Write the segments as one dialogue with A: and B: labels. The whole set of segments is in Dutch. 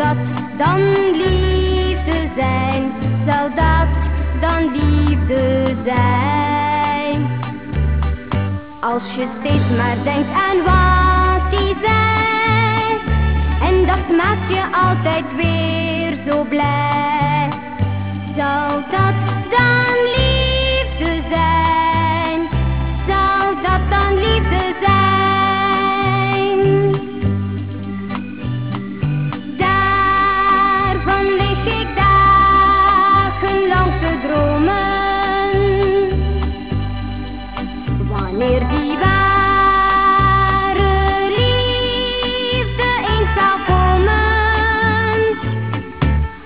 A: dat dan liefde zijn? Zou dat dan liefde zijn? Als je steeds maar denkt aan wat hij zei, en dat maakt je altijd weer zo blij. Zou dat dan liefde zijn? Zou dat dan liefde zijn? Daarvan lig ik dagenlang te dromen, wanneer die ware liefde eens zal komen.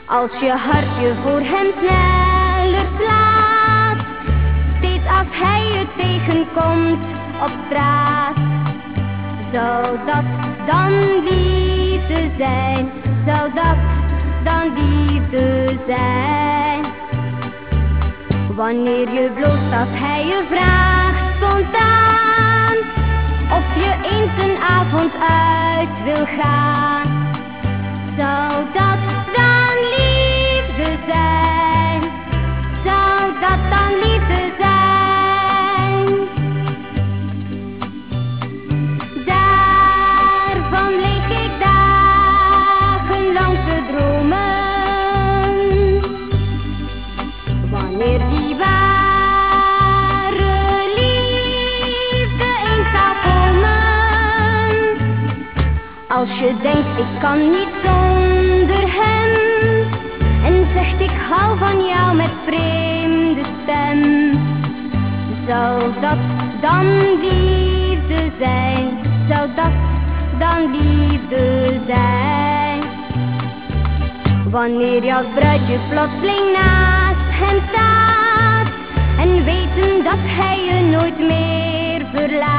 A: Als je hartje voor hem sneller slaat, steeds als hij je tegenkomt op straat. Zou dat dan liefde zijn? Zou dat dan liefde zijn? Wanneer je bloost als hij je vraagt spontaan, of je eens een avond uit wil gaan. Zou dat dan liefde zijn? Zou dat dan liefde zijn? Daarvan lig ik dagenlang te dromen, wanneer die ware liefde eens zal komen. Als je denkt ik kan niet zonder hem, en zegt ik hou van jou met vreemde stem. Zou dat dan liefde zijn? Zou dat dan liefde zijn? Wanneer jouw bruidje plotseling naast hem staat, en weten dat hij je nooit meer verlaat.